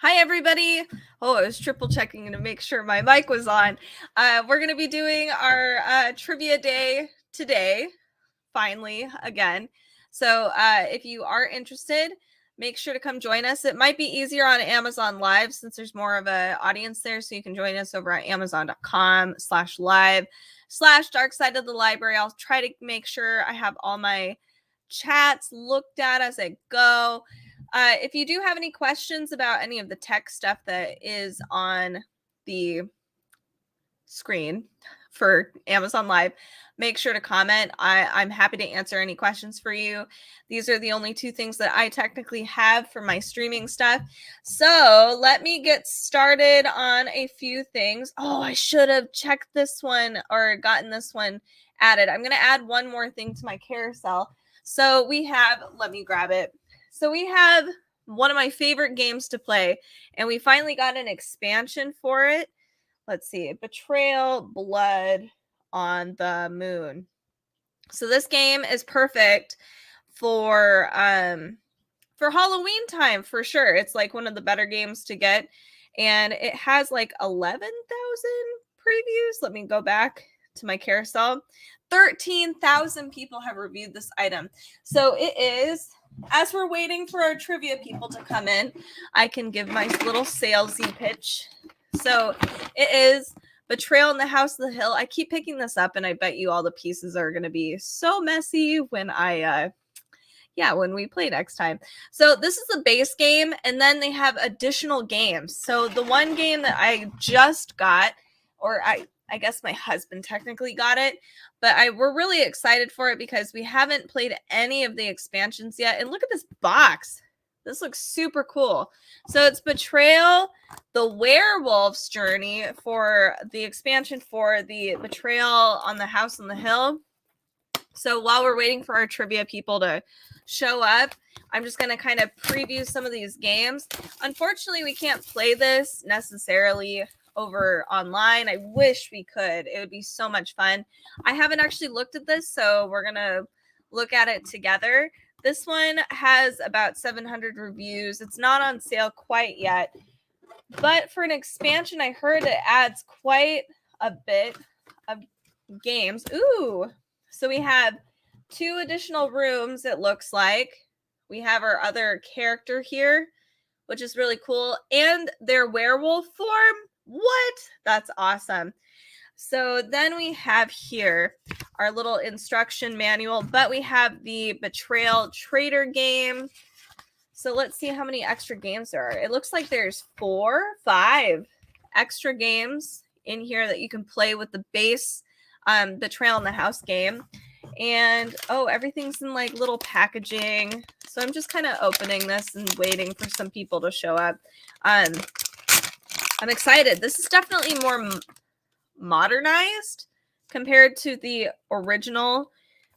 Hi, everybody. Oh, I was triple checking to make sure my mic was on. We're going to be doing our trivia day today, finally, again. So if you are interested, make sure to come join us. It might be easier on Amazon Live since there's more of an audience there. So you can join us over at amazon.com/live/dark side of the library. I'll try to make sure I have all my chats looked at as I go. If you do have any questions about any of the tech stuff that is on the screen for Amazon Live, make sure to comment. I'm happy to answer any questions for you. These are the only two things that I technically have for my streaming stuff. So let me get started on a few things. Oh, I should have checked this one or gotten this one added. I'm going to add one more thing to my carousel. So we have, let me grab it. So we have one of my favorite games to play, and we finally got an expansion for it. Let's see, Betrayal Blood on the Moon. So this game is perfect for Halloween time for sure. It's like one of the better games to get, and it has like 11,000 previews. Let me go back to my carousel. 13,000 people have reviewed this item. So it is, as we're waiting for our trivia people to come in, I can give my little salesy pitch. So it is Betrayal in the House of the Hill. I keep picking this up, and I bet you all the pieces are going to be so messy when when we play next time. So this is the base game, and then they have additional games. So the one game that I just got, or I guess my husband technically got it, but we're really excited for it because we haven't played any of the expansions yet. And look at this box. This looks super cool. So it's Betrayal, the Werewolf's Journey for the expansion for the Betrayal on the House on the Hill. So while we're waiting for our trivia people to show up, I'm just going to kind of preview some of these games. Unfortunately, we can't play this necessarily over online. I wish we could. It would be so much fun. I haven't actually looked at this, so we're going to look at it together. This one has about 700 reviews. It's not on sale quite yet, but for an expansion, I heard it adds quite a bit of games. Ooh, so we have 2 additional rooms, it looks like. We have our other character here, which is really cool, and their werewolf form. What? That's awesome. So then we have here our little instruction manual, but we have the Betrayal Trader game. So let's see how many extra games there are. It looks like there's 5 extra games in here that you can play with the base Betrayal in the House game. And everything's in like little packaging. So I'm just kind of opening this and waiting for some people to show up. I'm excited. This is definitely more modernized compared to the original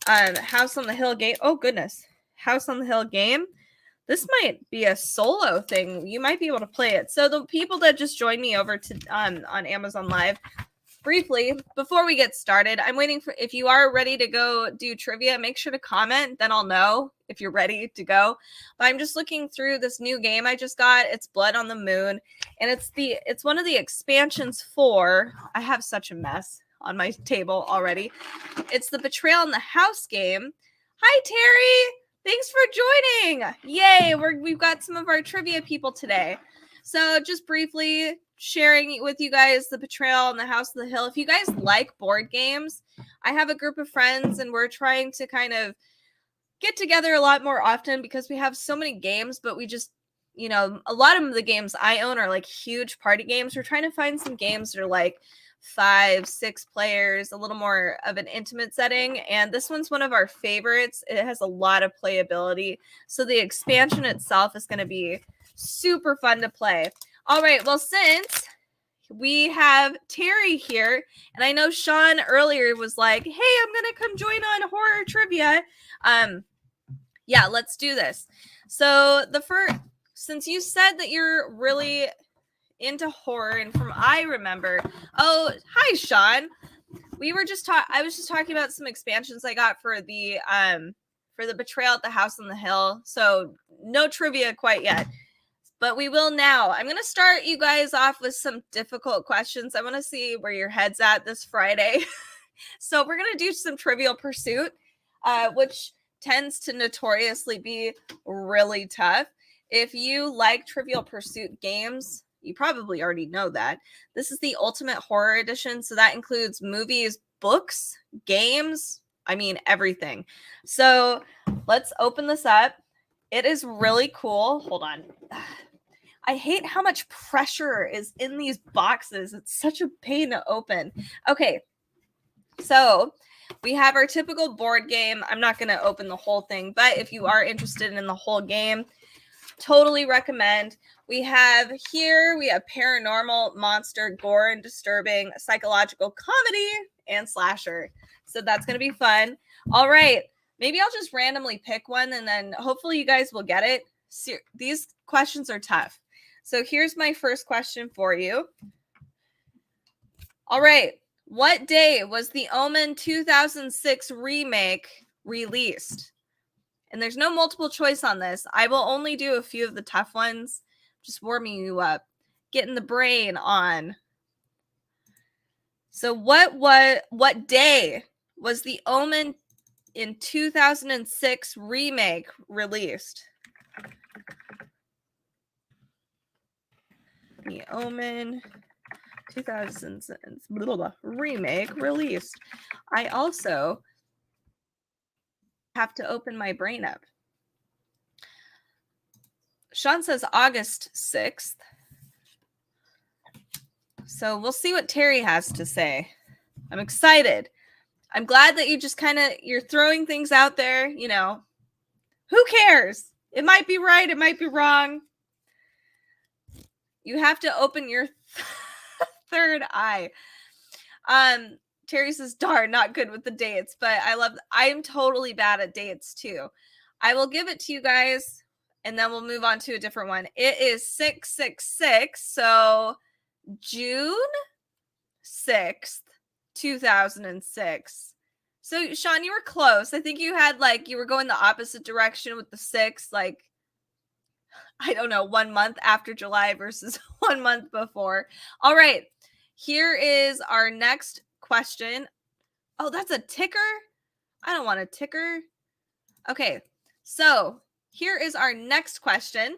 House on the Hill game. Oh goodness, House on the Hill game. This might be a solo thing. You might be able to play it. So the people that just joined me over to on Amazon Live, briefly, before we get started, I'm waiting for, if you are ready to go do trivia, make sure to comment, then I'll know if you're ready to go. But I'm just looking through this new game I just got. It's Blood on the Moon, and it's one of the expansions for, I have such a mess on my table already. It's the Betrayal in the House game. Hi, Terry. Thanks for joining. Yay, we've got some of our trivia people today. So just briefly sharing with you guys the Betrayal in the House of the Hill. If you guys like board games, I have a group of friends, and we're trying to kind of get together a lot more often because we have so many games, but we just, a lot of the games I own are like huge party games. We're trying to find some games that are like 5, 6 players, a little more of an intimate setting. And this one's one of our favorites. It has a lot of playability. So the expansion itself is going to be super fun to play. All right. Well, since we have Terry here, and I know Sean earlier was like, hey, I'm going to come join on horror trivia. Yeah, let's do this. So since you said that you're really into horror, and from I remember, hi Sean, I was just talking about some expansions I got for the Betrayal at the House on the Hill, so no trivia quite yet, but we will now. I'm going to start you guys off with some difficult questions. I want to see where your head's at this Friday. So we're going to do some Trivial Pursuit, which tends to notoriously be really tough. If you like Trivial Pursuit games, you probably already know that. This is the Ultimate Horror Edition, so that includes movies, books, games, I mean, everything. So let's open this up. It is really cool. Hold on. I hate how much pressure is in these boxes. It's such a pain to open. Okay, so we have our typical board game. I'm not going to open the whole thing, but if you are interested in the whole game, totally recommend. We have paranormal, monster, gore, and disturbing, psychological comedy, and slasher. So that's going to be fun. All right. Maybe I'll just randomly pick one and then hopefully you guys will get it. These questions are tough. So here's my first question for you. All right. What day was the Omen 2006 remake released? And there's no multiple choice on this. I will only do a few of the tough ones, just warming you up, getting the brain on. So what day was the Omen in 2006 remake released? The Omen 2006 remake released. I also have to open my brain up. Sean says August 6th. So we'll see what Terry has to say. I'm excited. I'm glad that you just you're throwing things out there, you know. Who cares? It might be right, it might be wrong. You have to open your third eye. Terry says, darn, not good with the dates, but I'm totally bad at dates too. I will give it to you guys and then we'll move on to a different one. It is 666, so June 6th, 2006. So Sean, you were close. I think you had you were going the opposite direction with the 6, I don't know, 1 month after July versus 1 month before. All right. Here is our next question. Oh, that's a ticker? I don't want a ticker. Okay. So here is our next question.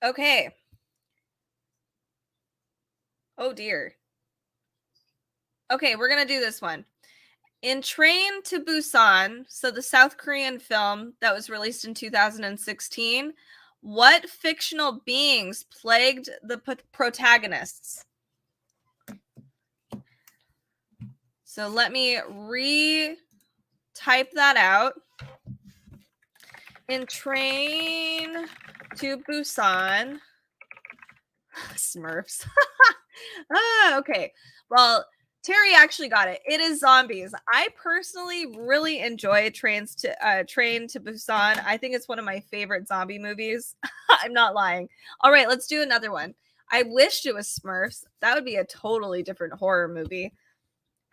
Okay. Oh, dear. Okay, we're going to do this one. In Train to Busan, so the South Korean film that was released in 2016, what fictional beings plagued the protagonists? So let me re-type that out. In Train to Busan, Smurfs. Okay. Well, Terry actually got it. It is zombies. I personally really enjoy Train to Busan. I think it's one of my favorite zombie movies. I'm not lying. All right, let's do another one. I wished it was Smurfs. That would be a totally different horror movie.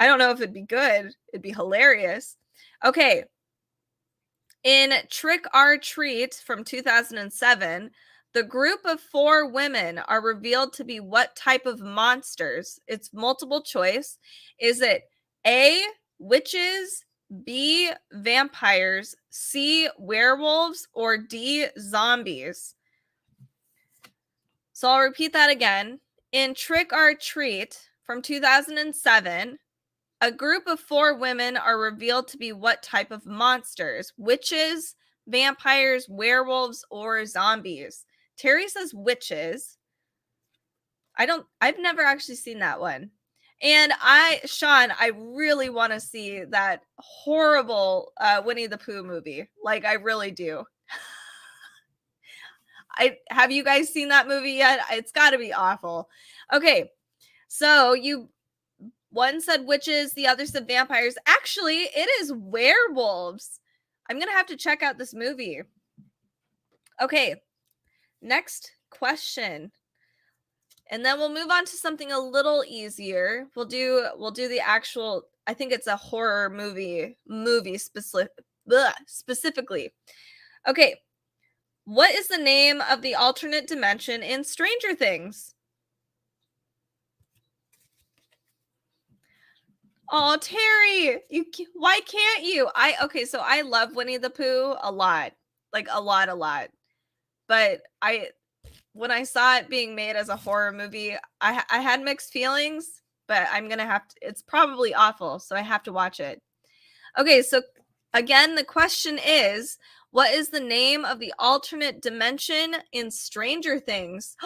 I don't know if it'd be good. It'd be hilarious. Okay. In Trick or Treat from 2007, the group of 4 women are revealed to be what type of monsters? It's multiple choice. Is it A, witches, B, vampires, C, werewolves, or D, zombies? So I'll repeat that again. In Trick or Treat from 2007, a group of 4 women are revealed to be what type of monsters? Witches, vampires, werewolves, or zombies? Terry says witches. I've never actually seen that one. And Sean, I really want to see that horrible Winnie the Pooh movie. I really do. Have you guys seen that movie yet? It's got to be awful. Okay. So one said witches, the other said vampires. Actually, it is werewolves. I'm going to have to check out this movie. Okay. Next question. And then we'll move on to something a little easier. We'll do the actual, I think it's a horror movie specifically. Okay. What is the name of the alternate dimension in Stranger Things? Oh, Terry, why can't you? Okay, so I love Winnie the Pooh a lot. Like a lot. But when I saw it being made as a horror movie, I had mixed feelings, but I'm going to have to, it's probably awful, so I have to watch it. Okay, so again, the question is, what is the name of the alternate dimension in Stranger Things?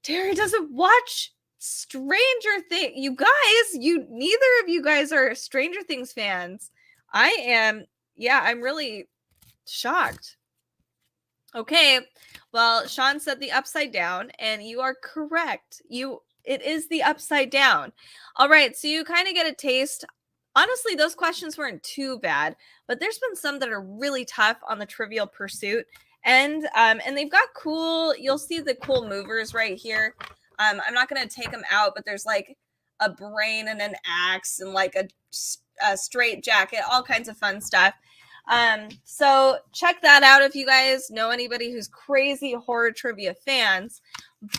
Terry doesn't watch Stranger Things. You guys, neither of you guys are Stranger Things fans. I am, yeah, I'm really shocked. Okay, well, Sean said the upside down, and you are correct. It is the upside down. All right, so you kind of get a taste. Honestly, those questions weren't too bad, but there's been some that are really tough on the Trivial Pursuit, and they've got cool. You'll see the cool movers right here. I'm not gonna take them out, but there's like a brain and an axe and like a straight jacket, all kinds of fun stuff. So check that out if you guys know anybody who's crazy horror trivia fans.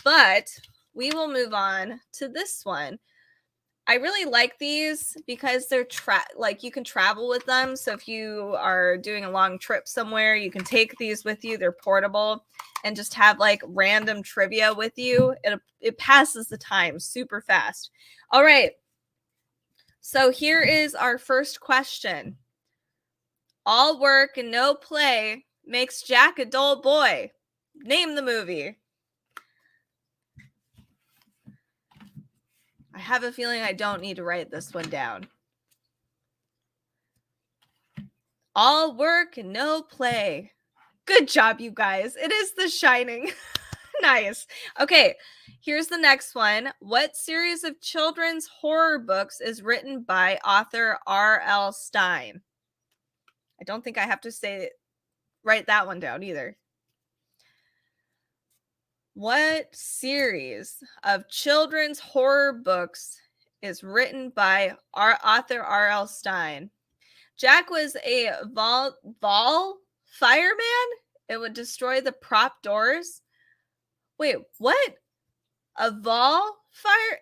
But we will move on to this one. I really like these because they're like you can travel with them. So if you are doing a long trip somewhere, you can take these with you. They're portable and just have like random trivia with you. It passes the time super fast. All right. So here is our first question. All work and no play makes Jack a dull boy. Name the movie. I have a feeling I don't need to write this one down. All work and no play. Good job, you guys. It is The Shining. Nice. Okay, here's the next one. What series of children's horror books is written by author R.L. Stine? I don't think I have to write that one down either. What series of children's horror books is written by our author R.L. Stine? Jack was a Vol fireman. It would destroy the prop doors. Wait, what? A Vol fire?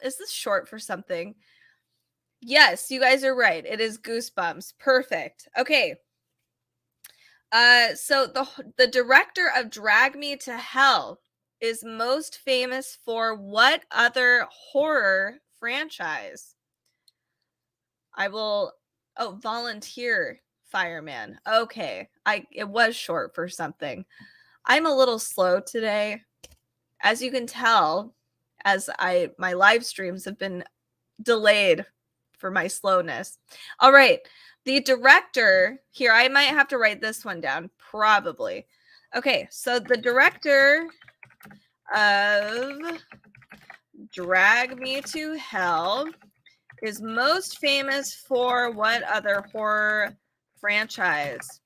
Is this short for something? Yes, you guys are right. It is Goosebumps. Perfect. Okay. So the director of Drag Me to Hell is most famous for what other horror franchise? Volunteer fireman. Okay. It was short for something. I'm a little slow today. As you can tell, my live streams have been delayed for my slowness. All right. The director here, I might have to write this one down, probably. Okay, so the director of Drag Me to Hell is most famous for what other horror franchise?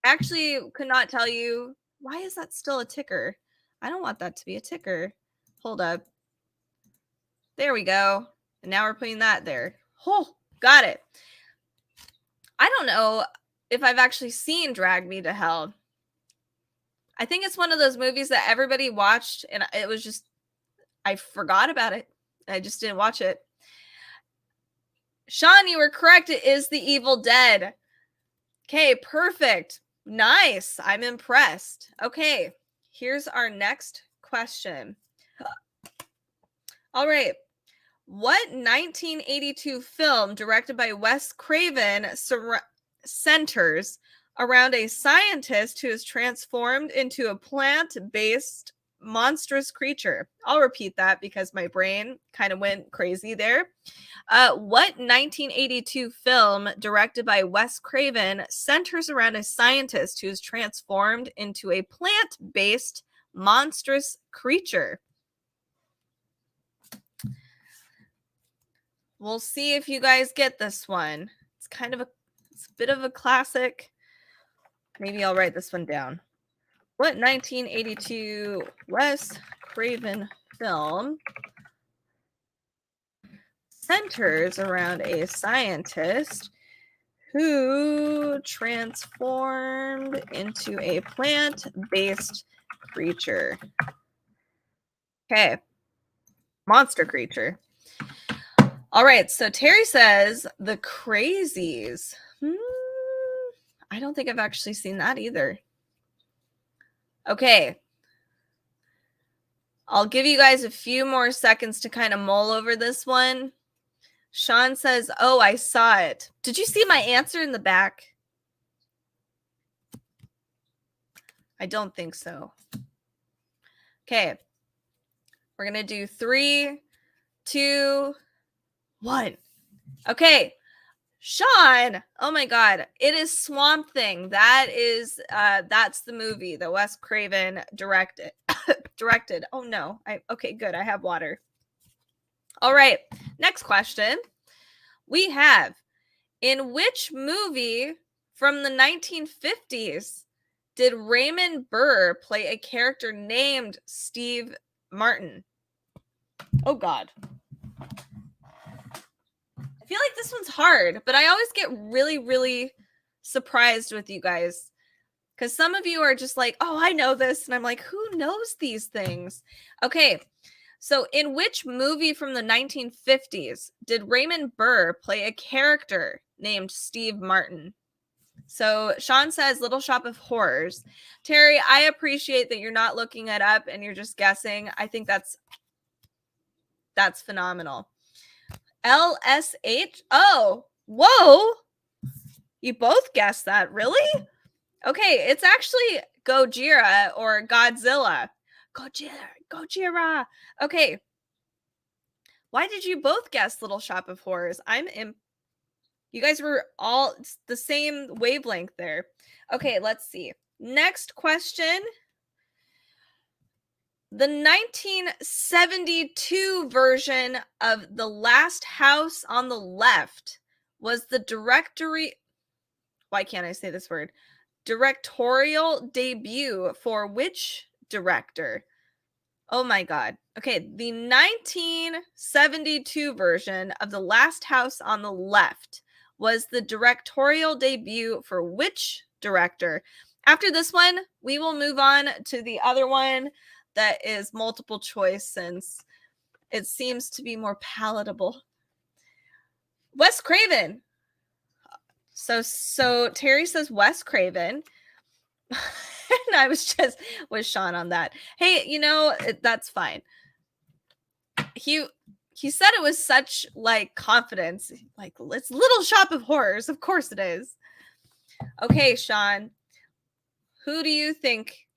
Actually, could not tell you. Why is that still a ticker? I don't want that to be a ticker. Hold up. There we go. And now we're putting that there. Oh, got it. I don't know if I've actually seen Drag Me to Hell. I think it's one of those movies that everybody watched and it was just, I forgot about it. I just didn't watch it. Sean, you were correct. It is The Evil Dead. Okay, perfect. Nice. I'm impressed. Okay, here's our next question. All right. What 1982 film directed by Wes Craven centers around a scientist who is transformed into a plant-based monstrous creature? I'll repeat that because my brain kind of went crazy there. What 1982 film directed by Wes Craven centers around a scientist who is transformed into a plant-based monstrous creature? We'll see if you guys get this one. It's a bit of a classic. Maybe I'll write this one down. What 1982 Wes Craven film centers around a scientist Who transformed into a plant-based creature? Okay. Monster creature. All right. So Terry says the Crazies. I don't think I've actually seen that either. Okay. I'll give you guys a few more seconds to kind of mull over this one. Sean says, oh, I saw it. Did you see my answer in the back? I don't think so. Okay. We're going to do 3, 2, 1. Okay. Sean, oh my God. It is Swamp Thing. That's the movie that Wes Craven directed. Oh no. Okay, good. I have water. All right. Next question. We have, in which movie from the 1950s did Raymond Burr play a character named Steve Martin? Oh God. I feel like this one's hard, but I always get really, really surprised with you guys. Because some of you are just like, oh, I know this. And I'm like, who knows these things? Okay. So in which movie from the 1950s did Raymond Burr play a character named Steve Martin? So Sean says Little Shop of Horrors. Terry, I appreciate that you're not looking it up and you're just guessing. I think that's phenomenal. LSH. Oh, whoa. You both guessed that. Really? Okay, it's actually Gojira or Godzilla. Gojira. Okay. Why did you both guess Little Shop of Horrors? You guys were all the same wavelength there. Okay, let's see. Next question. The 1972 version of The Last House on the Left was the why can't I say this word? Directorial debut for which director? Oh my God. Okay, the 1972 version of The Last House on the Left was the directorial debut for which director? After this one, we will move on to the other one that is multiple choice since it seems to be more palatable. Wes Craven. So Terry says Wes Craven. And I was just with Sean on that. Hey, that's fine. He said it with such like confidence, like it's Little Shop of Horrors. Of course it is. Okay, Sean, who do you think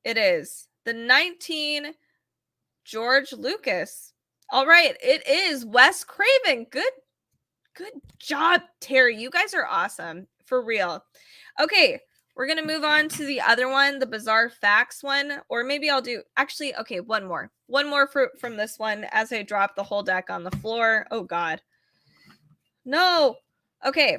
it is? The 19 George Lucas. All right, it is Wes Craven. Good job, Terry. You guys are awesome. For real. Okay, we're going to move on to the other one, the Bizarre Facts one. Or maybe I'll do, actually, okay, one more. One more from this one as I drop the whole deck on the floor. Oh, God. No. Okay.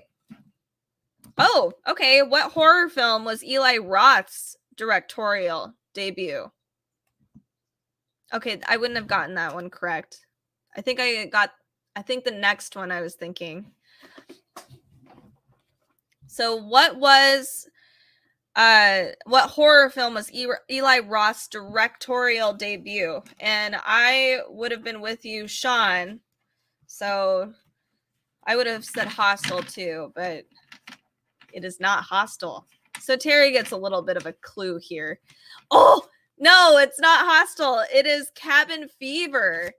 Oh, okay. What horror film was Eli Roth's directorial debut? Okay, I wouldn't have gotten that one correct. I think the next one I was thinking. So what horror film was Eli Roth's directorial debut? And I would have been with you, Sean. So I would have said Hostel too, but it is not Hostel. So Terry gets a little bit of a clue here. Oh, no, it's not Hostel. It is Cabin Fever.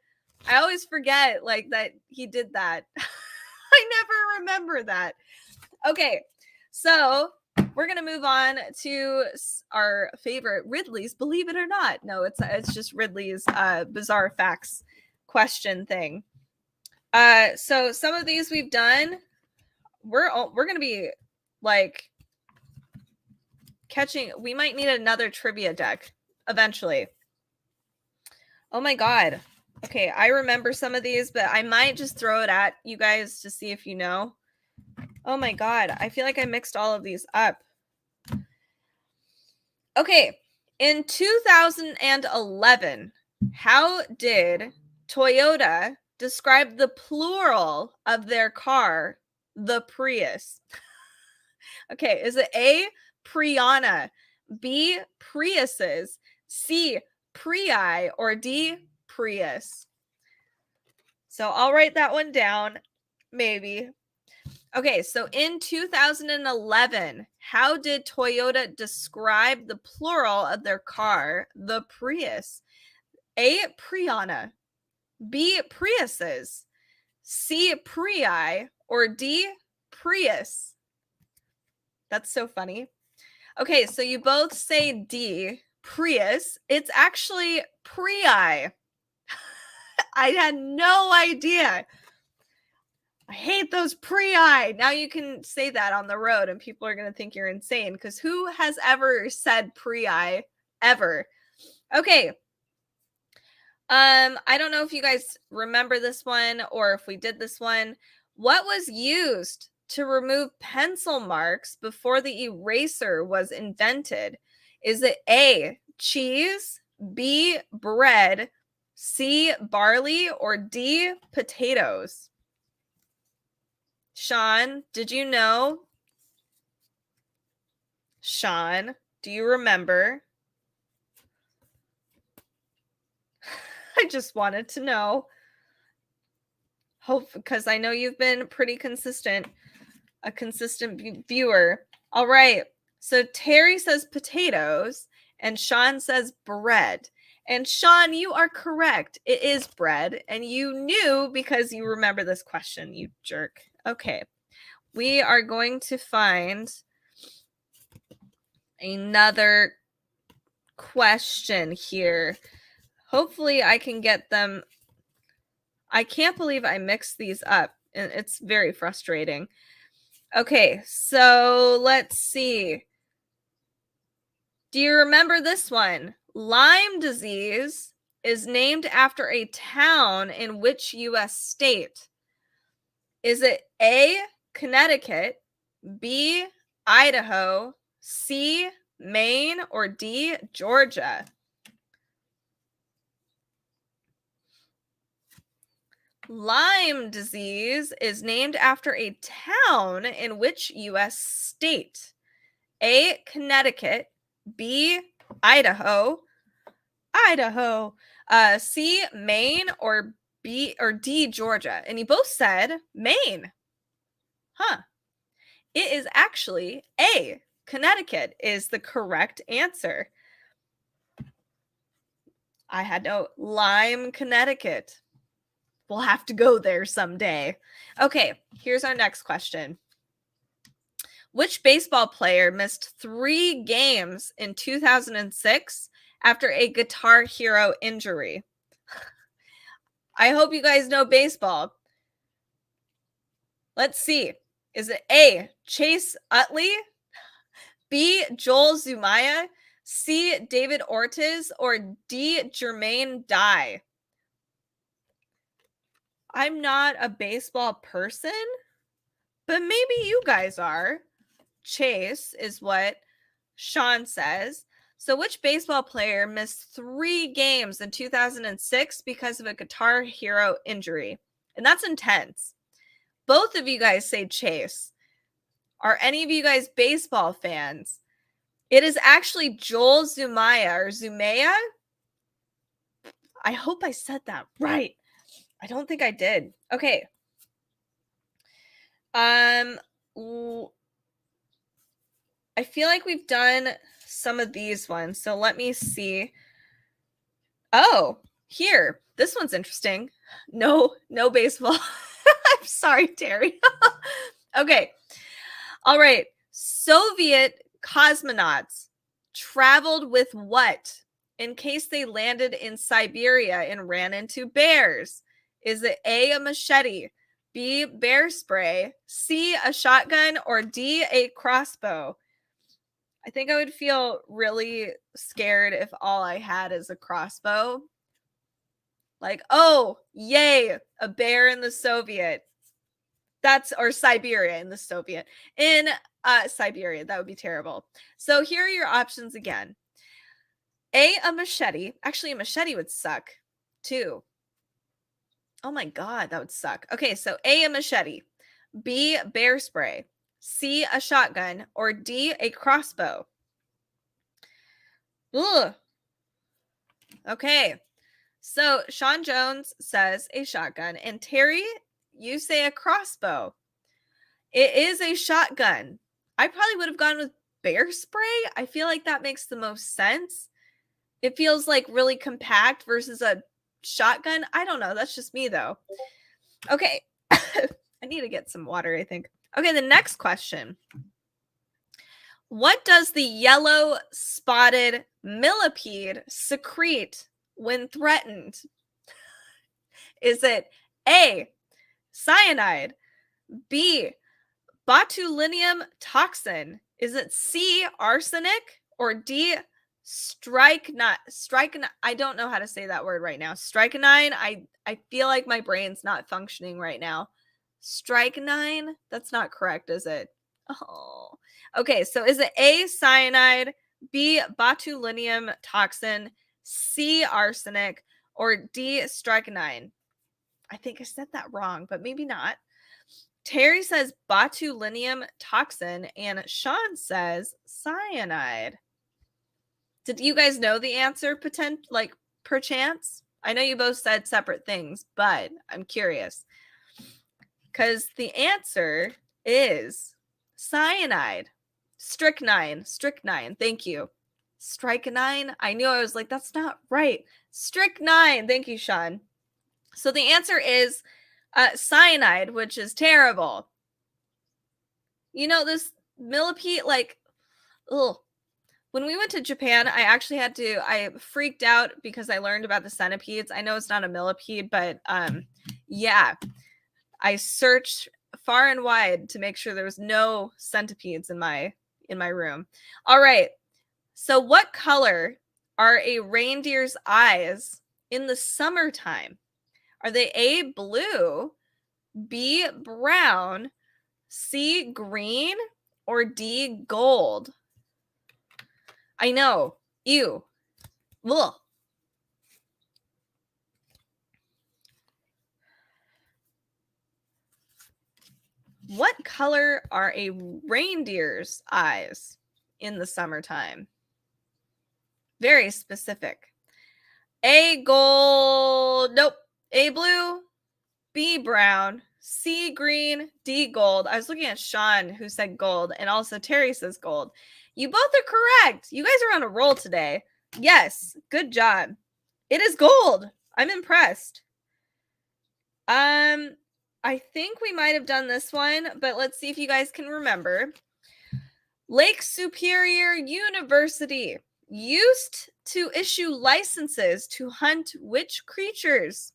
I always forget like that he did that. I never remember that. Okay, so we're going to move on to our favorite Ridley's Believe It or Not. No, it's just Ridley's Bizarre Facts question thing. So some of these we've done. We're going to be like we might need another trivia deck eventually. Oh my God. Okay, I remember some of these, but I might just throw it at you guys to see if you know. Oh my God, I feel like I mixed all of these up. Okay, in 2011, how did Toyota describe the plural of their car the Prius? Okay, is it A, Priana, B, Priuses, C, Prii, or D, Prius? So I'll write that one down, maybe. Okay, so in 2011, how did Toyota describe the plural of their car, the Prius? A, Priana, B, Priuses, C, Prii, or D, Prius? That's so funny. Okay, so you both say D, Prius. It's actually Prii. I had no idea. I hate those Prii. Now you can say that on the road and people are going to think you're insane because who has ever said Prii ever? Okay. I don't know if you guys remember this one or if we did this one. What was used to remove pencil marks before the eraser was invented? Is it A, cheese, B, bread, C, barley, or D, potatoes? Sean, did you know? Sean, do you remember? I just wanted to know. Hope because I know you've been pretty consistent, a consistent viewer. All right. So Terry says potatoes and Sean says bread. And Sean, you are correct. It is bread. And you knew because you remember this question, you jerk. Okay. We are going to find another question here. Hopefully I can get them. I can't believe I mixed these up. And it's very frustrating. Okay, so let's see. Do you remember this one? Lyme disease is named after a town in which U.S. state? Is it A, Connecticut, B, Idaho, C, Maine, or D, Georgia? Lyme disease is named after a town in which U.S. state? A, Connecticut, B, Idaho, C, Maine, or B or D, Georgia. And you both said Maine. Huh. It is actually A, Connecticut is the correct answer. I had no Lyme, Connecticut. We'll have to go there someday. Okay, here's our next question. Which baseball player missed 3 games in 2006 after a Guitar Hero injury? I hope you guys know baseball. Let's see. Is it A, Chase Utley, B, Joel Zumaya, C, David Ortiz, or D, Jermaine Dye? I'm not a baseball person, but maybe you guys are. Chase is what Sean says. So, which baseball player missed 3 games in 2006 because of a Guitar Hero injury? And that's intense. Both of you guys say Chase. Are any of you guys baseball fans? It is actually Joel Zumaya or Zumaya. I hope I said that right. I don't think I did. Okay. I feel like we've done some of these ones. So let me see. Oh, here. This one's interesting. No baseball. I'm sorry, Terry. Okay. All right. Soviet cosmonauts traveled with what in case they landed in Siberia and ran into bears? Is it A, a machete, B, bear spray, C, a shotgun, or D, a crossbow? I think I would feel really scared if all I had is a crossbow. Like, oh, yay, a bear in the Soviet. Or Siberia in the Soviet. In Siberia, that would be terrible. So here are your options again. A machete. Actually, a machete would suck too. Oh my God, that would suck. Okay, so A, a machete. B, bear spray, C, a shotgun, or D, a crossbow? Ugh. Okay. So Sean Jones says a shotgun, and Terry, you say a crossbow. It is a shotgun. I probably would have gone with bear spray. I feel like that makes the most sense. It feels like really compact versus a shotgun. I don't know. That's just me though. Okay. I need to get some water, I think. Okay, the next question. What does the yellow spotted millipede secrete when threatened? Is it A, cyanide, B, botulinum toxin? Is it C, arsenic, or D, strychnine? I don't know how to say that word right now. Strychnine. I feel like my brain's not functioning right now. Strychnine? That's not correct, is it? Oh. Okay, so is it A, cyanide, B, botulinum toxin, C, arsenic, or D, strychnine? I think I said that wrong, but maybe not. Terry says botulinum toxin, and Sean says cyanide. Did you guys know the answer, perchance? I know you both said separate things, but I'm curious. Because the answer is cyanide. Strychnine. Thank you. Strychnine. I knew, I was like, that's not right. Strychnine. Thank you, Sean. So the answer is cyanide, which is terrible. You know, this millipede, ugh. When we went to Japan, I freaked out because I learned about the centipedes. I know it's not a millipede, but yeah, I searched far and wide to make sure there was no centipedes in my room. All right. So what color are a reindeer's eyes in the summertime? Are they A, blue, B, brown, C, green, or D, gold? I know. Ew. Ugh. What color are a reindeer's eyes in the summertime? Very specific. A, gold. Nope. A, blue. B, brown. C, green. D, gold. I was looking at Sean, who said gold, and also Terry says gold. You both are correct. You guys are on a roll today. Yes, good job. It is gold. I'm impressed. I think we might have done this one, but let's see if you guys can remember. Lake Superior University used to issue licenses to hunt which creatures?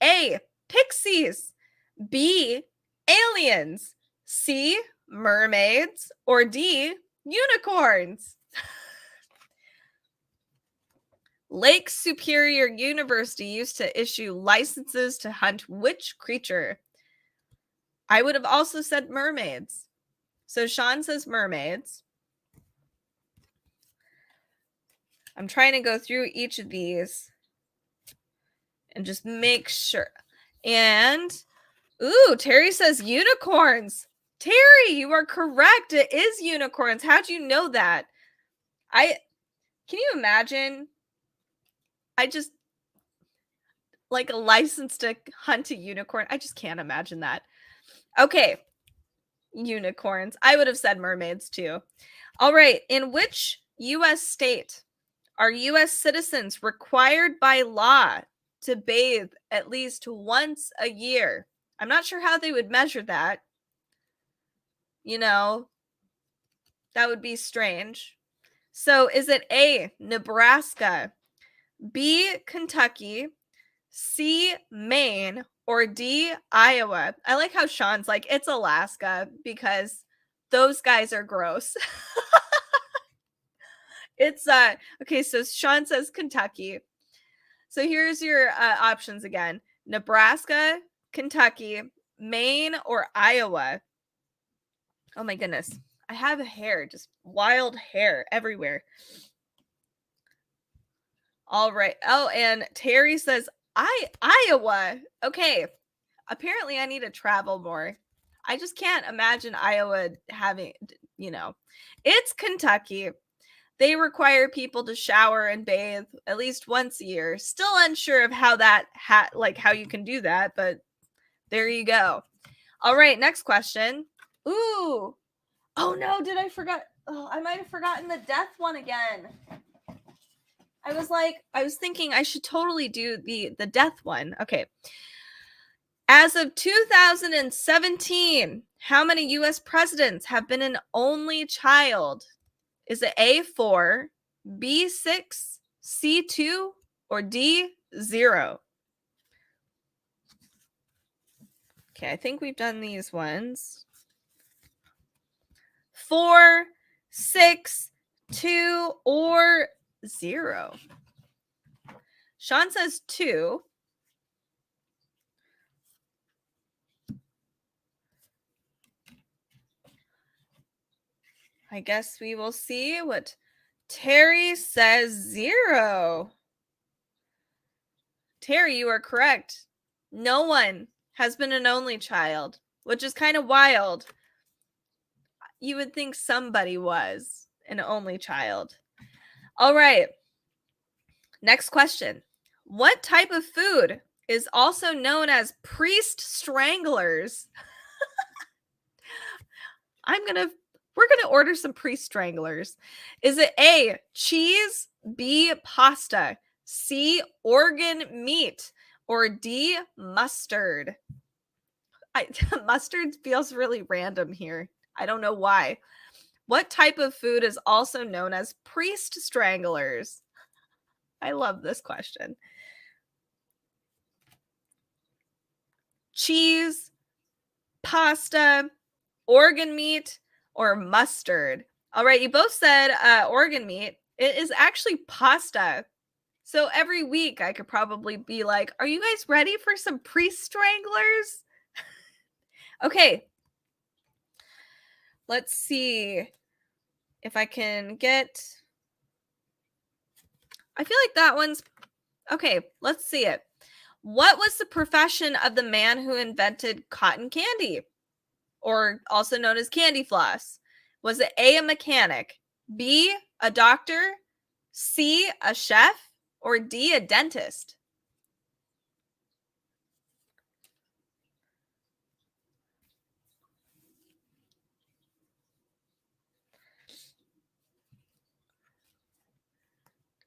A, pixies, B, aliens, C, mermaids, or D, unicorns? Lake Superior University used to issue licenses to hunt which creature? I would have also said mermaids. So Sean says mermaids. I'm trying to go through each of these and just make sure. And, ooh, Terry says unicorns. Terry, you are correct. It is unicorns. How'd you know that? Can you imagine? I just, like, a license to hunt a unicorn. I just can't imagine that. Okay. Unicorns. I would have said mermaids too. All right. In which U.S. state are U.S. citizens required by law to bathe at least once a year? I'm not sure how they would measure that. You know, that would be strange. So is it A, Nebraska, B, Kentucky, C, Maine, or D, Iowa? I like how Sean's like, it's Alaska because those guys are gross. It's okay, so Sean says Kentucky. So here's your options again. Nebraska, Kentucky, Maine, or Iowa. Oh my goodness. I have hair, just wild hair everywhere. All right. Oh, and Terry says Iowa. Okay. Apparently I need to travel more. I just can't imagine Iowa having, it's Kentucky. They require people to shower and bathe at least once a year. Still unsure of how that how you can do that, but there you go. All right, next question. Ooh. Oh no, did I forget? Oh, I might have forgotten the death one again. I was thinking I should totally do the death one. Okay. As of 2017, how many US presidents have been an only child? Is it A4, B6, C2, or D0? Okay, I think we've done these ones. 4, 6, 2, or 0. Sean says 2. I guess we will see what Terry says. 0. Terry, you are correct. No one has been an only child, which is kind of wild. You would think somebody was an only child. All right. Next question. What type of food is also known as priest stranglers? We're going to order some priest stranglers. Is it A, cheese, B, pasta, C, organ meat, or D, mustard? Mustard feels really random here. I don't know why. What type of food is also known as priest stranglers? I love this question. Cheese, pasta, organ meat, or mustard? All right, you both said organ meat. It is actually pasta. So every week I could probably be like, are you guys ready for some priest stranglers? Okay. Let's see if I can get... I feel like that one's... Okay, let's see it. What was the profession of the man who invented cotton candy, or also known as candy floss? Was it A, a mechanic, B, a doctor, C, a chef, or D, a dentist?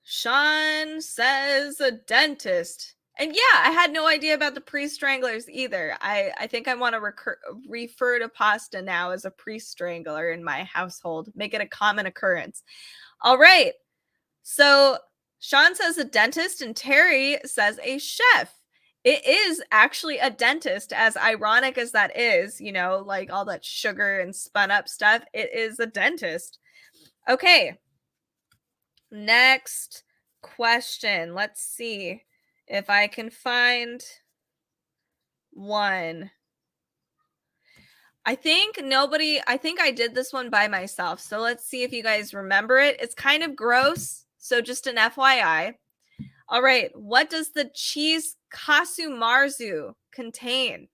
Sean says a dentist. And yeah, I had no idea about the priest stranglers either. I think I want to refer to pasta now as a priest strangler in my household. Make it a common occurrence. All right. So Sean says a dentist and Terry says a chef. It is actually a dentist, as ironic as that is, like all that sugar and spun up stuff. It is a dentist. Okay. Next question. Let's see if I can find one. I think I did this one by myself. So let's see if you guys remember it. It's kind of gross. So just an FYI. All right. What does the cheese casu marzu contain?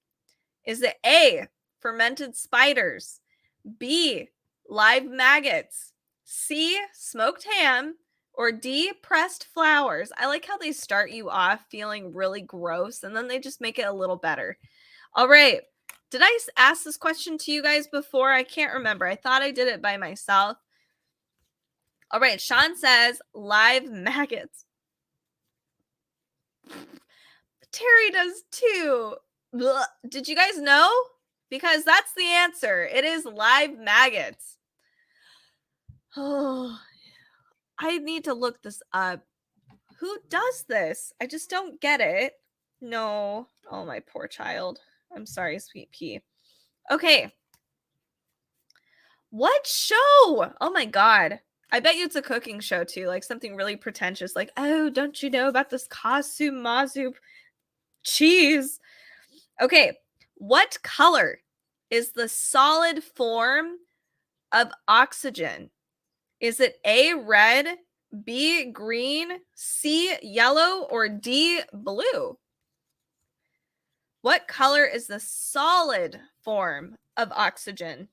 Is it A, fermented spiders, B, live maggots, C, smoked ham, or D, pressed flowers? I like how they start you off feeling really gross and then they just make it a little better. All right. Did I ask this question to you guys before? I can't remember. I thought I did it by myself. All right. Sean says live maggots. Terry does too. Blah. Did you guys know? Because that's the answer. It is live maggots. Oh, I need to look this up. Who does this? I just don't get it. No. Oh, my poor child. I'm sorry, sweet pea. Okay. What show? Oh my God. I bet you it's a cooking show too, like something really pretentious, like, oh, don't you know about this casu marzu cheese? Okay. What color is the solid form of oxygen? Is it A, red, B, green, C, yellow, or D, blue? What color is the solid form of oxygen?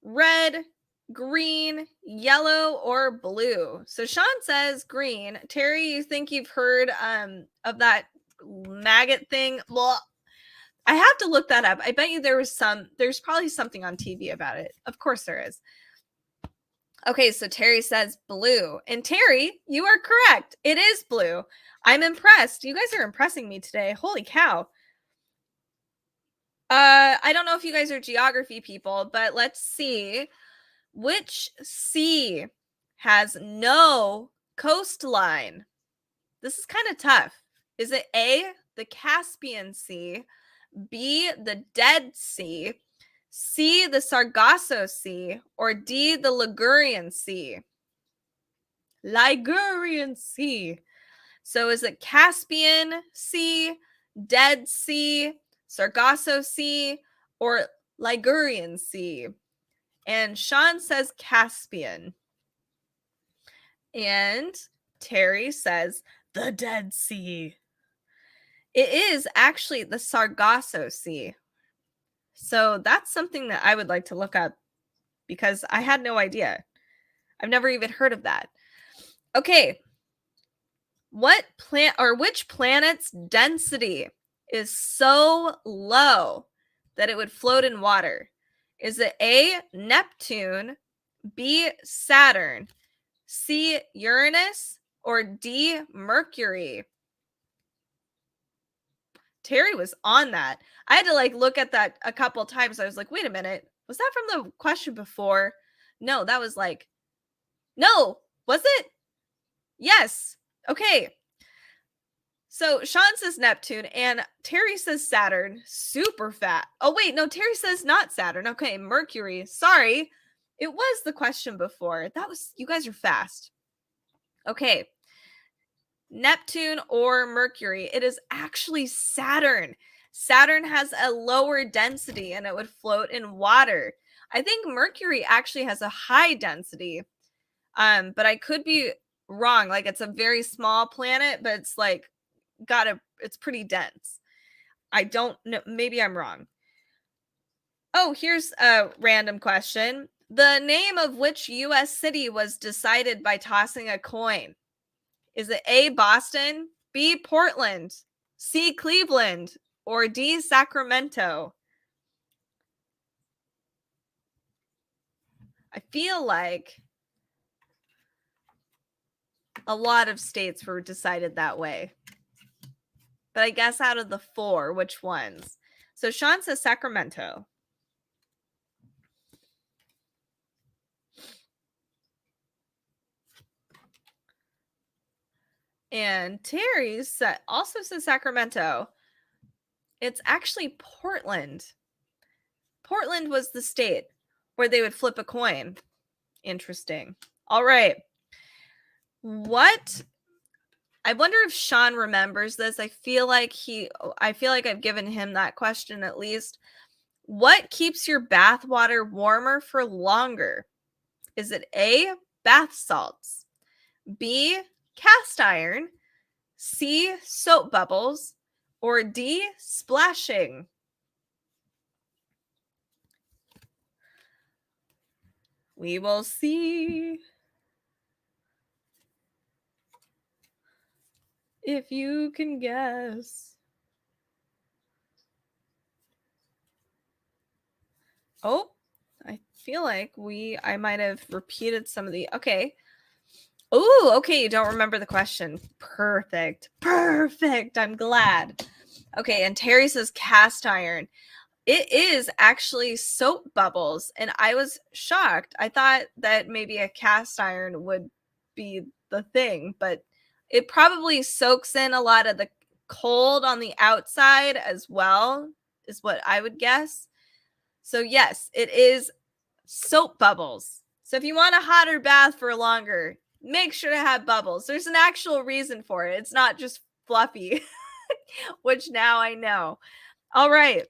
Red, green, yellow, or blue? So Sean says green. Terry, you think you've heard of that maggot thing? Well, I have to look that up. I bet you there's probably something on TV about it. Of course there is. Okay, so Terry says blue. And Terry, you are correct. It is blue. I'm impressed. You guys are impressing me today. Holy cow. I don't know if you guys are geography people, but let's see. Which sea has no coastline? This is kind of tough. Is it A, the Caspian Sea, B, the Dead Sea, C, the Sargasso Sea, or D, the Ligurian Sea? Ligurian Sea. So is it Caspian Sea, Dead Sea, Sargasso Sea, or Ligurian Sea? And Sean says Caspian. And Terry says the Dead Sea. It is actually the Sargasso Sea. So that's something that I would like to look up because I had no idea. I've never even heard of that. Okay. Which planet's density is so low that it would float in water? Is it A, Neptune, B, Saturn, C, Uranus, or D, Mercury? Terry was on that. I had to look at that a couple times. I was like, wait a minute. Was that from the question before? No, that was no, was it? Yes. Okay. So Sean says Neptune and Terry says Saturn. Super fat. Oh, wait. No, Terry says not Saturn. Okay. Mercury. Sorry. It was the question before. You guys are fast. Okay. Neptune or Mercury. It is actually Saturn. Saturn has a lower density and it would float in water. I think Mercury actually has a high density. But I could be wrong. It's a very small planet, but it's it's pretty dense. I don't know. Maybe I'm wrong. Oh, here's a random question. The name of which U.S. city was decided by tossing a coin? Is it A, Boston, B, Portland, C, Cleveland, or D, Sacramento? I feel like a lot of states were decided that way. But I guess out of the 4, which ones? So Sean says Sacramento. And Terry also says Sacramento. It's actually Portland. Portland was the state where they would flip a coin. Interesting. All right. I wonder if Sean remembers this. I feel like I've given him that question at least. What keeps your bath water warmer for longer? Is it A, bath salts, B, cast iron, C, soap bubbles, or D, splashing? We will see. If you can guess. Oh, I feel like I might have repeated some of the. Okay. Oh, okay. You don't remember the question. Perfect. I'm glad. Okay. And Terry says cast iron. It is actually soap bubbles. And I was shocked. I thought that maybe a cast iron would be the thing, but it probably soaks in a lot of the cold on the outside as well, is what I would guess. So yes, it is soap bubbles. So if you want a hotter bath for longer, make sure to have bubbles. There's an actual reason for it. It's not just fluffy, which now I know. All right.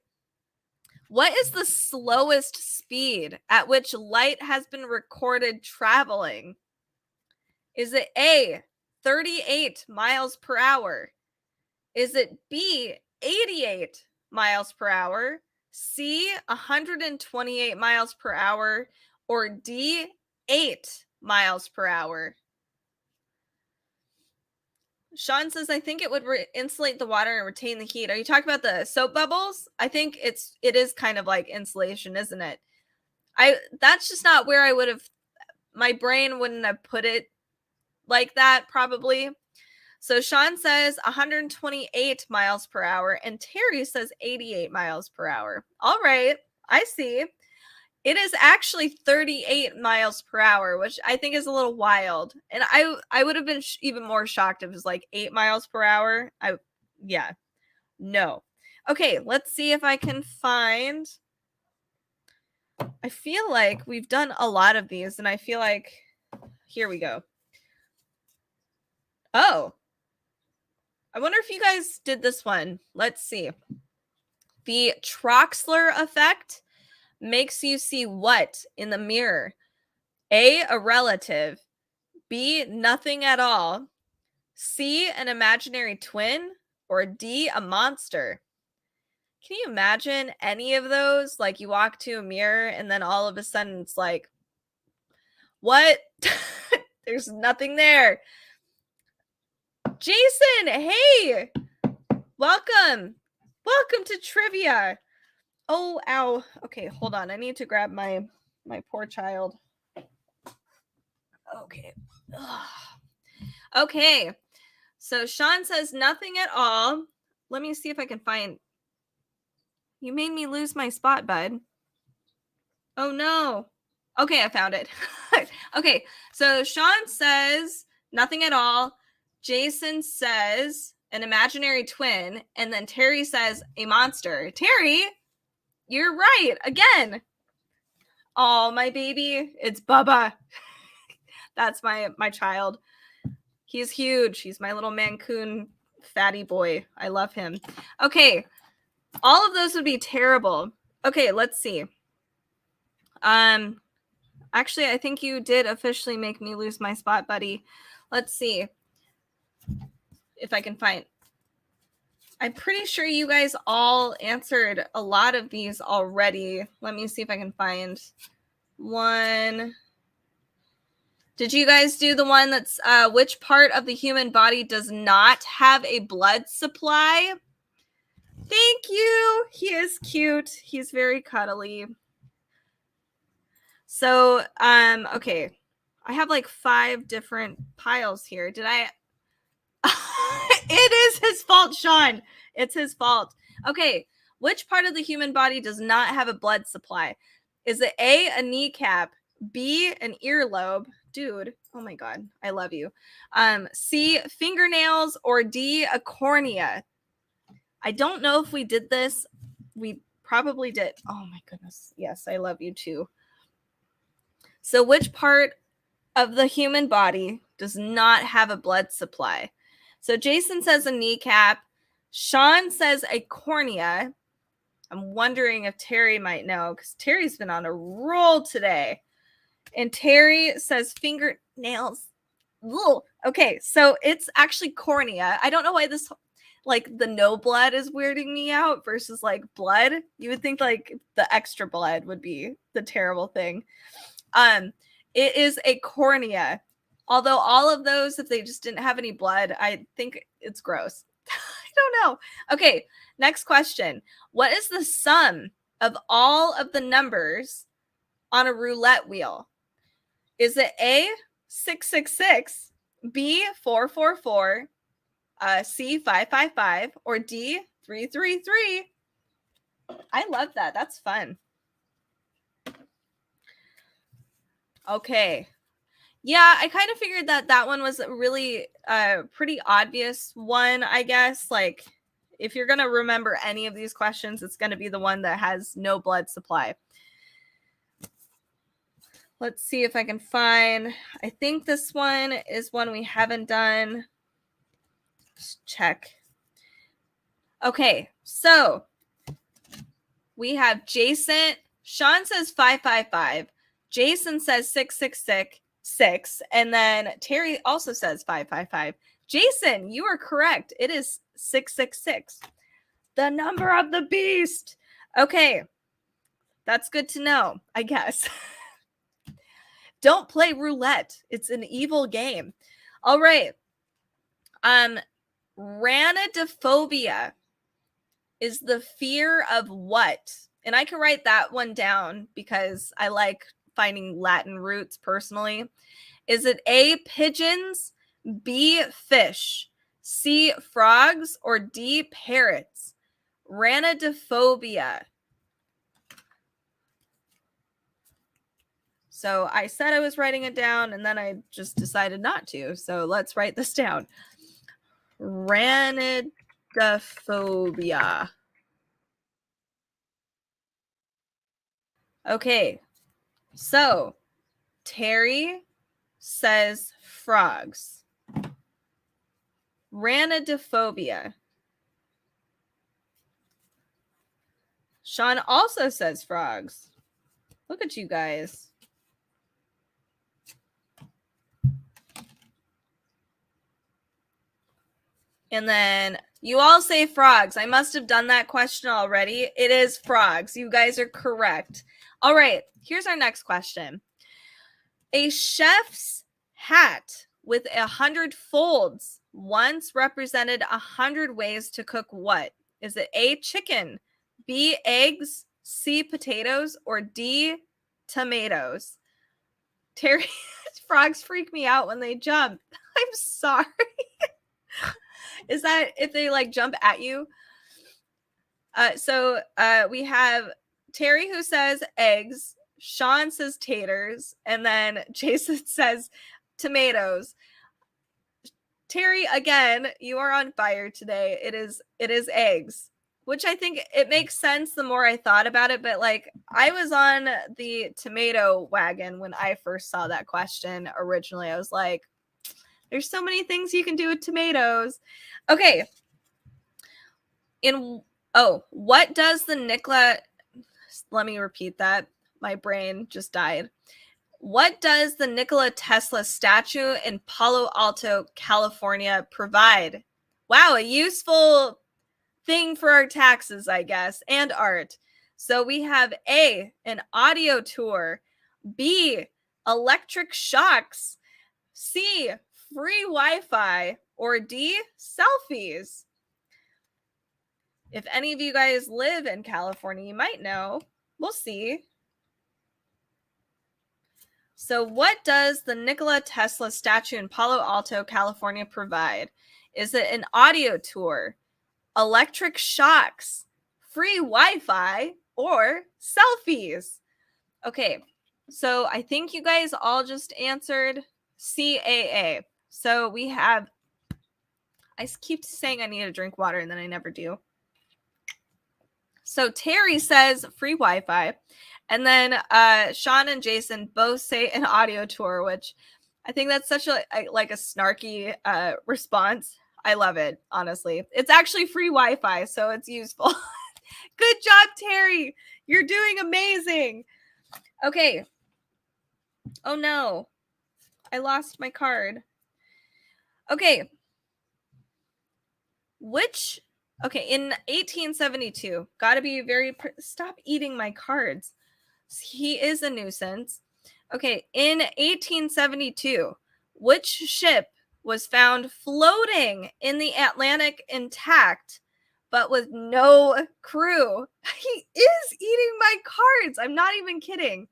What is the slowest speed at which light has been recorded traveling? Is it A, 38 miles per hour? Is it B, 88 miles per hour, C, 128 miles per hour, or D, 8 miles per hour? Sean says, I think it would insulate the water and retain the heat. Are you talking about the soap bubbles? I think it is kind of like insulation, isn't it? That's just not where I would have, my brain wouldn't have put it like that, probably. So Sean says 128 miles per hour, and Terry says 88 miles per hour. All right, I see. It is actually 38 miles per hour, which I think is a little wild. And I would have been even more shocked if it was like 8 miles per hour. Yeah, no. Okay, let's see if I can find. I feel like we've done a lot of these, and I feel like, here we go. Oh, I wonder if you guys did this one. Let's see. The Troxler effect makes you see what in the mirror? A, a relative. B, nothing at all. C, an imaginary twin. Or D, a monster. Can you imagine any of those? Like you walk to a mirror and then all of a sudden it's like, what? There's nothing there. Jason, hey, welcome. Welcome to trivia. Oh, ow. Okay, hold on. I need to grab my poor child. Okay. Ugh. Okay. So Sean says nothing at all. Let me see if I can find. You made me lose my spot, bud. Oh no. Okay, I found it. Okay. So Sean says nothing at all. Jason says an imaginary twin, and then Terry says a monster. Terry, you're right again. Oh, my baby, it's Bubba. That's my child. He's huge. He's my little Mancoon fatty boy. I love him. Okay, all of those would be terrible. Okay, let's see. Actually, I think you did officially make me lose my spot, buddy. Let's see if I can find. I'm pretty sure you guys all answered a lot of these already. Let me see if I can find one. Did you guys do the one that's which part of the human body does not have a blood supply? Thank you. He is cute. He's very cuddly. So, okay. I have like 5 different piles here. Did I? It is his fault, Sean. It's his fault. Okay. Which part of the human body does not have a blood supply? Is it A, a kneecap, B, an earlobe? Dude, oh my God, I love you. C, fingernails, or D, a cornea? I don't know if we did this. We probably did. Oh my goodness. Yes, I love you too. So which part of the human body does not have a blood supply? So Jason says a kneecap. Sean says a cornea. I'm wondering if Terry might know because Terry's been on a roll today. And Terry says fingernails. Ugh. Okay, so it's actually cornea. I don't know why this, like the no blood is weirding me out versus like blood. You would think like the extra blood would be the terrible thing. It is a cornea. Although all of those, if they just didn't have any blood, I think it's gross. I don't know. Okay, next question. What is the sum of all of the numbers on a roulette wheel? Is it A, 666, B, 444, C, 555, or D, 333? I love that. That's fun. Okay. Yeah, I kind of figured that one was a really pretty obvious one, I guess. Like, if you're going to remember any of these questions, it's going to be the one that has no blood supply. Let's see if I can find. I think this one is one we haven't done. Let's check. Okay, so we have Jason. Sean says 555. Jason says 666, and then Terry also says 555. Jason, you are correct. It is 666. The number of the beast. Okay. That's good to know, I guess. Don't play roulette. It's an evil game. All right. Rhanidophobia is the fear of what? And I can write that one down because I like finding Latin roots personally. Is it A, pigeons, B, fish, C, frogs, or D, parrots? Rhanidophobia. So I said I was writing it down, and then I just decided not to. So let's write this down. Rhanidophobia. Okay. So Terry says frogs. Rhanidophobia. Sean also says frogs. Look at you guys. And then you all say frogs. I must have done that question already. It is frogs. You guys are correct. All right, here's our next question. A chef's hat with 100 folds once represented 100 ways to cook what? Is it A, chicken, B, eggs, C, potatoes, or D, tomatoes? Terry, frogs freak me out when they jump. I'm sorry. Is that if they like jump at you? So we have Terry who says eggs, Sean says taters, and then Jason says tomatoes. Terry, again, you are on fire today. It is eggs, which I think it makes sense the more I thought about it. But like, I was on the tomato wagon when I first saw that question originally. I was like, there's so many things you can do with tomatoes. Okay. What does the Nikola, let me repeat that. My brain just died. What does the Nikola Tesla statue in Palo Alto, California provide? Wow, a useful thing for our taxes, I guess, and art. So we have A, an audio tour, B, electric shocks, C, free Wi-Fi, or D, selfies. If any of you guys live in California, you might know. We'll see. So what does the Nikola Tesla statue in Palo Alto, California provide? Is it an audio tour, electric shocks, free Wi-Fi, or selfies? Okay, so I think you guys all just answered CAA. So we have, I keep saying I need to drink water and then I never do. So Terry says free Wi-Fi. And then Sean and Jason both say an audio tour, which I think that's such a snarky response. I love it, honestly. It's actually free Wi-Fi, so it's useful. Good job, Terry. You're doing amazing. Okay. Oh, no. I lost my card. Okay. In 1872, gotta be stop eating my cards. He is a nuisance. Okay, in 1872, which ship was found floating in the Atlantic intact, but with no crew? He is eating my cards. I'm not even kidding.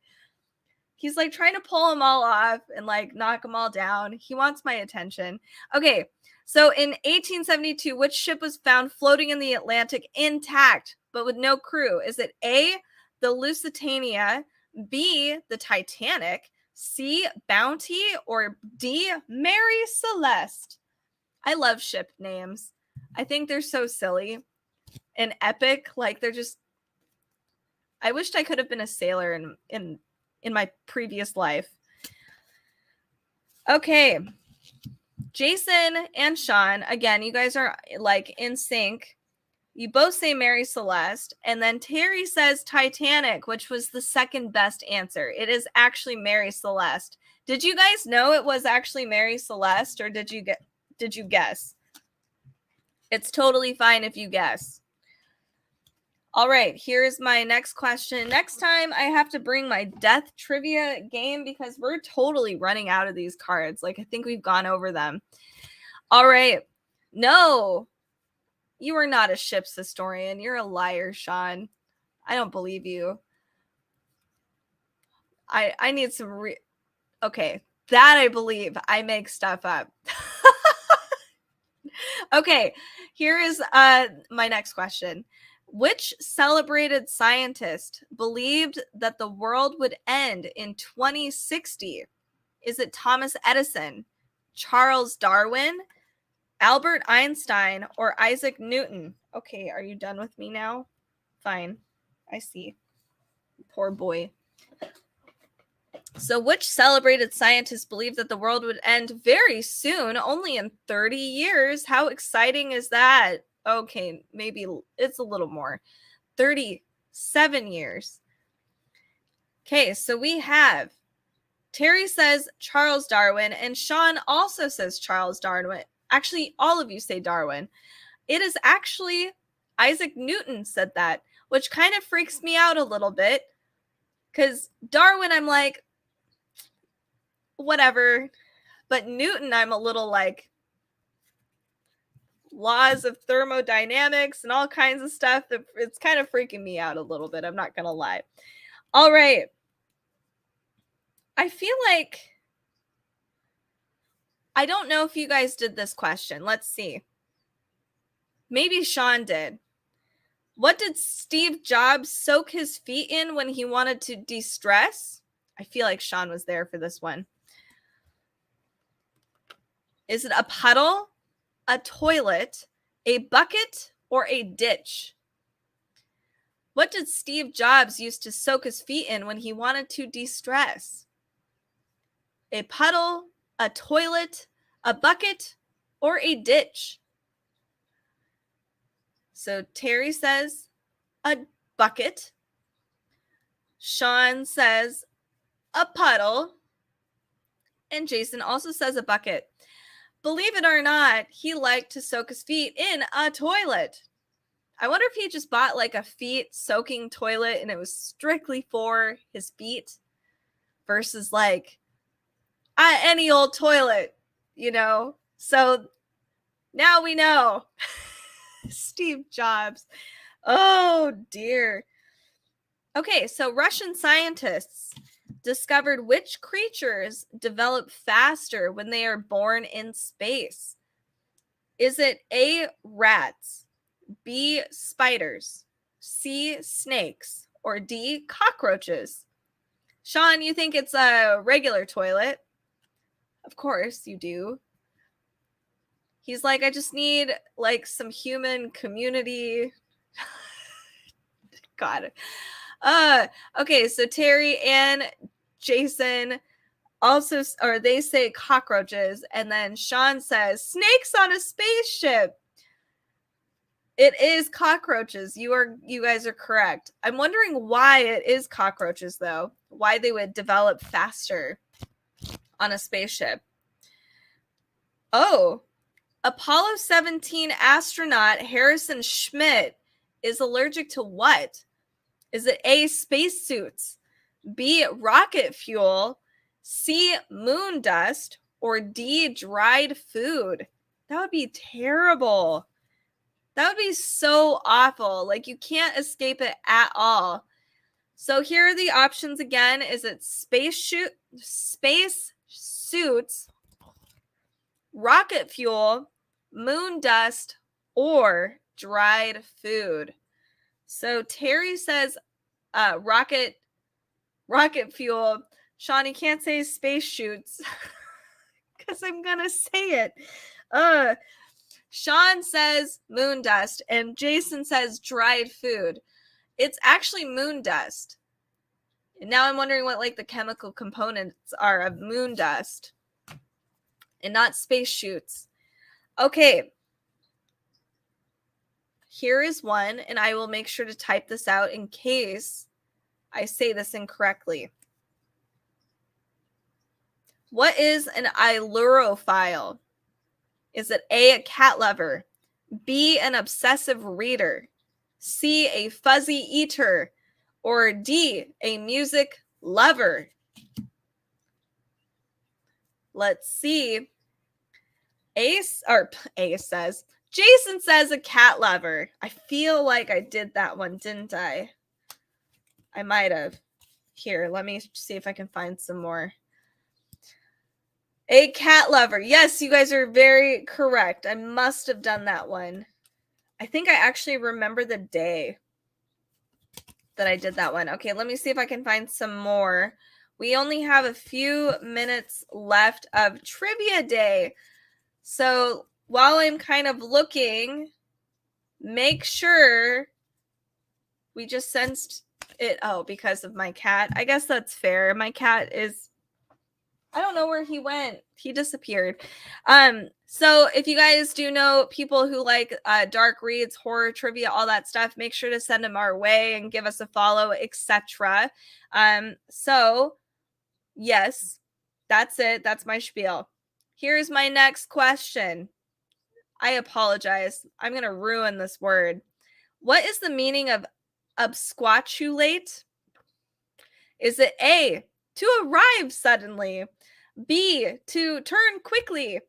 He's like trying to pull them all off and like knock them all down. He wants my attention. Okay, so in 1872, which ship was found floating in the Atlantic intact, but with no crew? Is it A, the Lusitania, B, the Titanic, C, Bounty, or D, Mary Celeste? I love ship names. I think they're so silly and epic. Like they're just, I wished I could have been a sailor in my previous life. Okay. Jason and Sean, again, you guys are like in sync. You both say Mary Celeste, and then Terry says Titanic, which was the second best answer. It is actually Mary Celeste. Did you guys know it was actually Mary Celeste, or did you guess? It's totally fine if you guess. All right, here's my next question. Next time I have to bring my death trivia game because we're totally running out of these cards. Like, I think we've gone over them. All right. No, you are not a ships historian. You're a liar, Sean. I don't believe you. I need some okay, that I believe. I make stuff up. Okay, here is my next question. Which celebrated scientist believed that the world would end in 2060? Is it Thomas Edison, Charles Darwin, Albert Einstein, or Isaac Newton? Okay, are you done with me now? Fine. I see. Poor boy. So, which celebrated scientist believed that the world would end very soon, only in 30 years? How exciting is that? Okay, maybe it's a little more. 37 years. Okay, so we have Terry says Charles Darwin, and Sean also says Charles Darwin. Actually, all of you say Darwin. It is actually Isaac Newton said that, which kind of freaks me out a little bit. Because Darwin, I'm like, whatever. But Newton, I'm a little like, laws of thermodynamics and all kinds of stuff. It's kind of freaking me out a little bit. I'm not going to lie. All right. I feel like, I don't know if you guys did this question. Let's see. Maybe Sean did. What did Steve Jobs soak his feet in when he wanted to de-stress? I feel like Sean was there for this one. Is it a puddle, a toilet, a bucket, or a ditch? What did Steve Jobs use to soak his feet in when he wanted to de-stress? A puddle, a toilet, a bucket, or a ditch? So Terry says a bucket. Sean says a puddle. And Jason also says a bucket. Believe it or not, he liked to soak his feet in a toilet. I wonder if he just bought like a feet soaking toilet and it was strictly for his feet versus like any old toilet, you know? So now we know. Steve Jobs. Oh dear. Okay, so Russian scientists discovered which creatures develop faster when they are born in space. Is it A, rats, B, spiders, C, snakes, or D, cockroaches? Sean, you think it's a regular toilet? Of course you do. He's like, I just need like some human community. God. Okay, so Terry and Jason also, or they say cockroaches, and then Sean says snakes on a spaceship. It is cockroaches. You guys are correct. I'm wondering why it is cockroaches though. Why they would develop faster on a spaceship. Oh, Apollo 17 astronaut Harrison Schmitt is allergic to what? Is it A, spacesuits, B, rocket fuel, C, moon dust, or D, dried food? That would be terrible. That would be so awful. Like, you can't escape it at all. So here are the options again. Is it space suits, rocket fuel, moon dust, or dried food? So Terry says rocket fuel. Shawnee can't say space shoots because I'm gonna say it. Sean says moon dust and Jason says dried food. It's actually moon dust. And now I'm wondering what like the chemical components are of moon dust and not space shoots. Okay. Here is one, and I will make sure to type this out in case I say this incorrectly. What is an ailurophile? Is it A, a cat lover, B, an obsessive reader, C, a fuzzy eater, or D, a music lover? Let's see. Ace says, Jason says a cat lover. I feel like I did that one, didn't I? I might have. Here, let me see if I can find some more. A cat lover. Yes, you guys are very correct. I must have done that one. I think I actually remember the day that I did that one. Okay, let me see if I can find some more. We only have a few minutes left of trivia day. So while I'm kind of looking, make sure we just sensed it. Oh, because of my cat. I guess that's fair. My cat is, I don't know where he went. He disappeared. So if you guys do know people who like dark reads, horror trivia, all that stuff, make sure to send them our way and give us a follow, etc. So yes, that's it. That's my spiel. Here's my next question. I apologize. I'm going to ruin this word. What is the meaning of absquatulate? Is it A, to arrive suddenly, B, to turn quickly,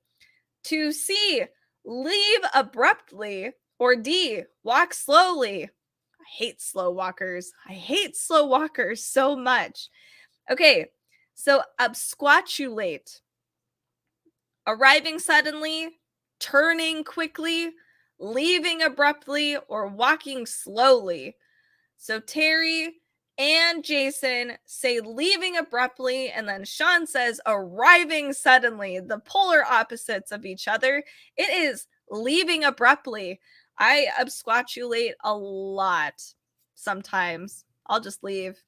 to C, leave abruptly, or D, walk slowly? I hate slow walkers. I hate slow walkers so much. Okay, so absquatulate. Arriving suddenly, turning quickly, leaving abruptly, or walking slowly. So Terry and Jason say leaving abruptly, and then Sean says arriving suddenly, the polar opposites of each other. It is leaving abruptly. I absquatulate a lot sometimes. I'll just leave.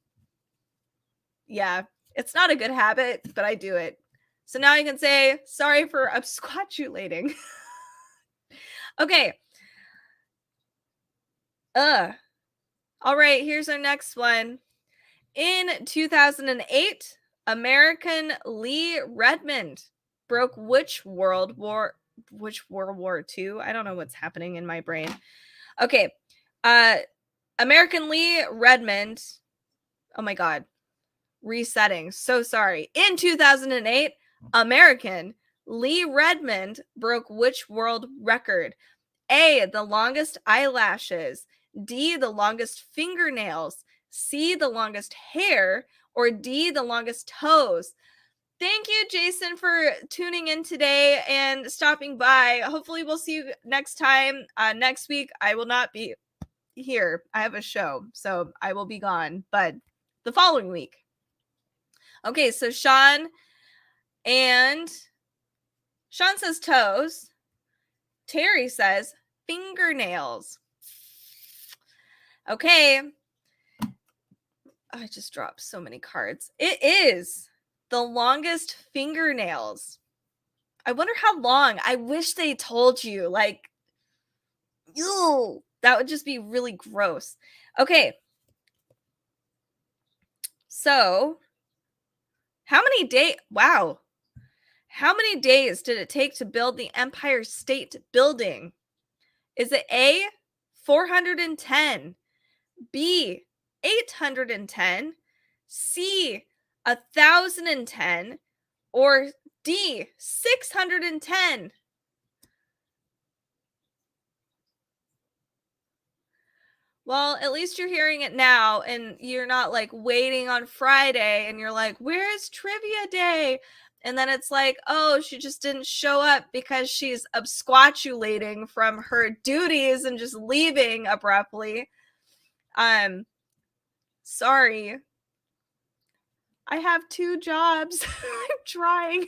Yeah, it's not a good habit, but I do it. So now I can say, sorry for absquatulating. Okay. All right, here's our next one. In 2008, American Lee Redmond broke which World War II? I don't know what's happening in my brain. Okay. American Lee Redmond. Oh my God. Resetting. So sorry. In 2008, American Lee Redmond broke which world record? A, the longest eyelashes, D, the longest fingernails, C, the longest hair, or D, the longest toes? Thank you, Jason, for tuning in today and stopping by. Hopefully, we'll see you next time. Next week, I will not be here. I have a show, so I will be gone, but the following week. Okay, so Sean says toes. Terry says fingernails. Okay. I just dropped so many cards. It is the longest fingernails. I wonder how long. I wish they told you. Like, ew, that would just be really gross. Okay. So, how many days? Wow. How many days did it take to build the Empire State Building? Is it A, 410, B, 810, C, 1,010, or D, 610? Well, at least you're hearing it now and you're not like waiting on Friday and you're like, where's trivia day? And then it's like, oh, she just didn't show up because she's absquatulating from her duties and just leaving abruptly. Sorry. I have 2 jobs. I'm trying.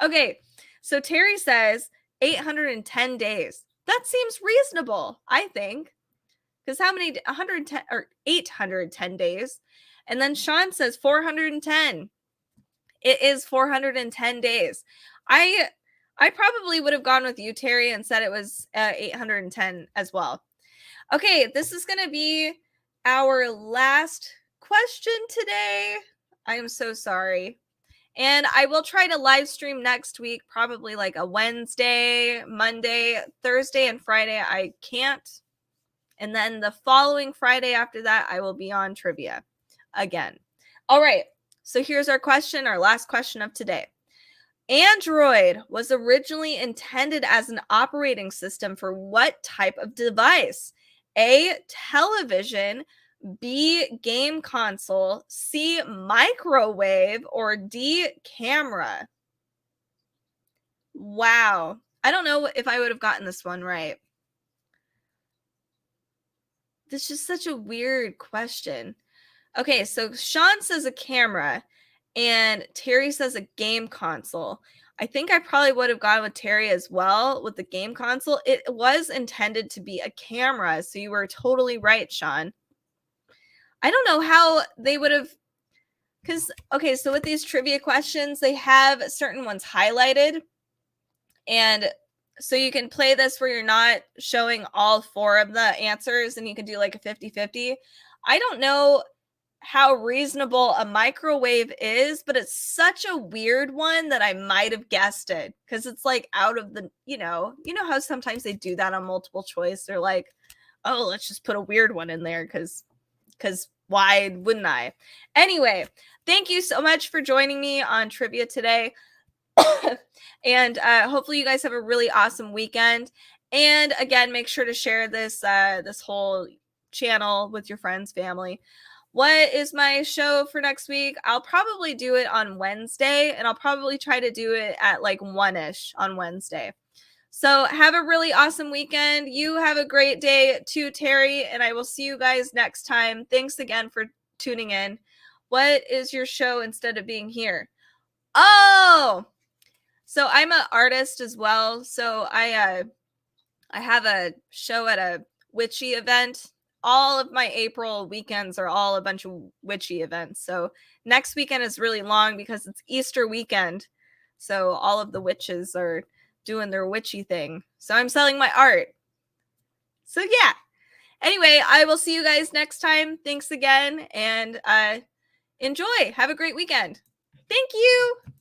Okay. So Terry says 810 days. That seems reasonable, I think. Because how many 110 or 810 days? And then Sean says 410. It is 410 days. I probably would have gone with you, Terry, and said it was 810 as well. Okay, this is going to be our last question today. I am so sorry. And I will try to live stream next week, probably like a Wednesday, Monday, Thursday, and Friday. I can't. And then the following Friday after that, I will be on trivia again. All right. So here's our question, our last question of today. Android was originally intended as an operating system for what type of device? A, television, B, game console, C, microwave, or D, camera? Wow. I don't know if I would have gotten this one right. This is such a weird question. Okay, so Sean says a camera and Terry says a game console. I think I probably would have gone with Terry as well with the game console. It was intended to be a camera, so you were totally right, Sean. I don't know how they would have, because, okay, so with these trivia questions, they have certain ones highlighted. And so you can play this where you're not showing all 4 of the answers and you can do like a 50-50. I don't know how reasonable a microwave is, but it's such a weird one that I might have guessed it because it's like out of the, you know how sometimes they do that on multiple choice. They're like, oh, let's just put a weird one in there because why wouldn't I? Anyway, thank you so much for joining me on trivia today. And hopefully you guys have a really awesome weekend. And again, make sure to share this this whole channel with your friends, family. What is my show for next week? I'll probably do it on Wednesday, and I'll probably try to do it at like 1-ish on Wednesday. So have a really awesome weekend. You have a great day too, Terry, and I will see you guys next time. Thanks again for tuning in. What is your show instead of being here? Oh, so I'm an artist as well. So I have a show at a witchy event. All of my April weekends are all a bunch of witchy events. So next weekend is really long because it's Easter weekend. So all of the witches are doing their witchy thing. So I'm selling my art. So yeah. Anyway, I will see you guys next time. Thanks again and enjoy. Have a great weekend. Thank you.